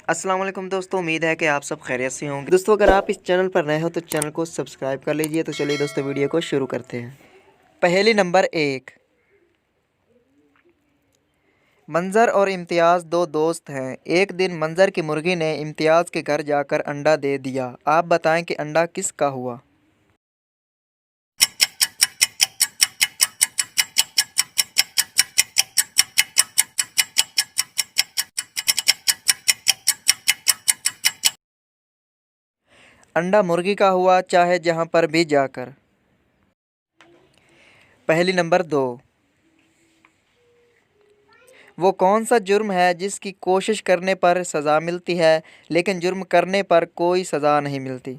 अस्सलाम वालेकुम दोस्तों, उम्मीद है कि आप सब खैरियत से होंगे। दोस्तों अगर आप इस चैनल पर नए हो तो चैनल को सब्सक्राइब कर लीजिए। तो चलिए दोस्तों वीडियो को शुरू करते हैं। पहेली नंबर 1। मंजर और इम्तियाज़ दो दोस्त हैं। एक दिन मंजर की मुर्गी ने इम्तियाज़ के घर जाकर अंडा दे दिया। आप बताएं कि अंडा किसका हुआ। अंडा मुर्गी का हुआ, चाहे जहां पर भी जाकर। पहेली नंबर 2। वो कौन सा जुर्म है जिसकी कोशिश करने पर सज़ा मिलती है लेकिन जुर्म करने पर कोई सज़ा नहीं मिलती।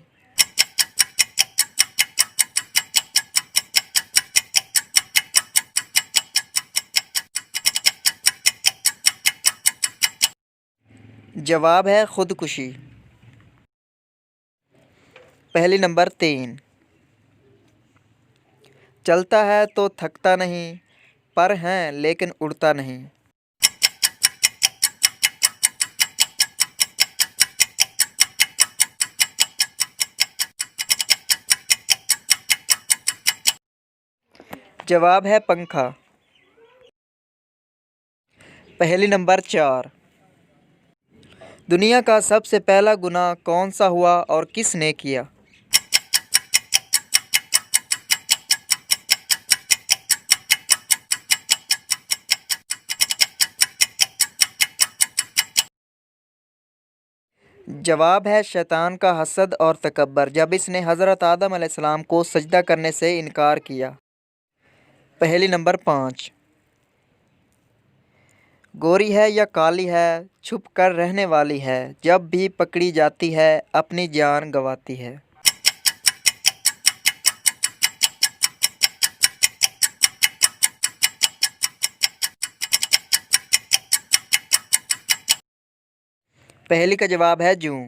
जवाब है खुदकुशी। पहेली नंबर 3। चलता है तो थकता नहीं, पर है लेकिन उड़ता नहीं। जवाब है पंखा। पहेली नंबर 4। दुनिया का सबसे पहला गुनाह कौन सा हुआ और किसने किया। जवाब है शैतान का हसद और तकब्बर, जब इसने हज़रत आदम अलैहिस्सलाम को सजदा करने से इनकार किया। पहेली नंबर 5। गोरी है या काली है, छुप कर रहने वाली है, जब भी पकड़ी जाती है अपनी जान गंवाती है। पहेली का जवाब है जूं।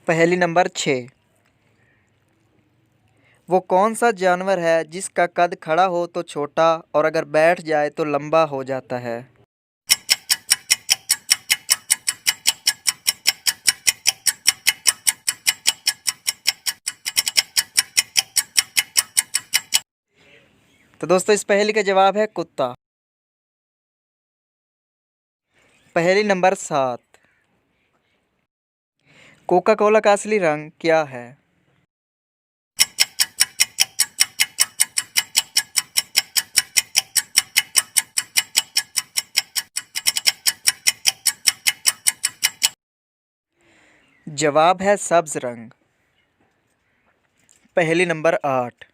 पहेली नंबर 6। वो कौन सा जानवर है जिसका कद खड़ा हो तो छोटा और अगर बैठ जाए तो लंबा हो जाता है। तो दोस्तों इस पहेली का जवाब है कुत्ता। पहेली नंबर 7। कोका कोला का असली रंग क्या है। जवाब है सब्ज रंग। पहेली नंबर 8।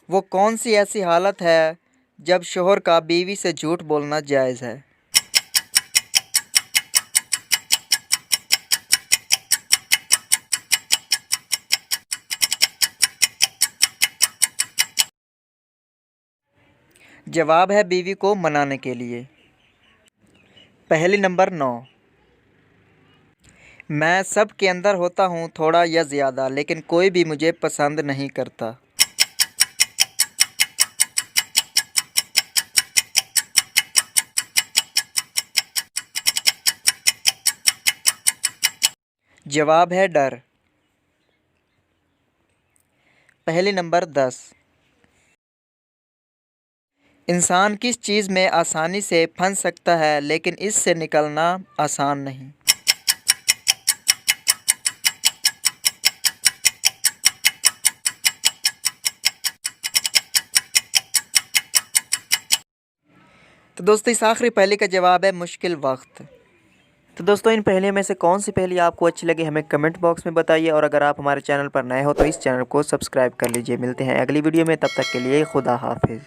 वो कौन सी ऐसी हालत है जब शोहर का बीवी से झूठ बोलना जायज़ है। जवाब है बीवी को मनाने के लिए। पहेली नंबर 9। मैं सब के अंदर होता हूँ थोड़ा या ज़्यादा, लेकिन कोई भी मुझे पसंद नहीं करता। जवाब है डर। पहेली नंबर 10। इंसान किस चीज़ में आसानी से फंस सकता है लेकिन इससे निकलना आसान नहीं। तो दोस्तों इस आखिरी पहेली का जवाब है मुश्किल वक्त। तो दोस्तों इन पहेलियों में से कौन सी पहेली आपको अच्छी लगी हमें कमेंट बॉक्स में बताइए, और अगर आप हमारे चैनल पर नए हो तो इस चैनल को सब्सक्राइब कर लीजिए। मिलते हैं अगली वीडियो में, तब तक के लिए खुदा हाफिज़।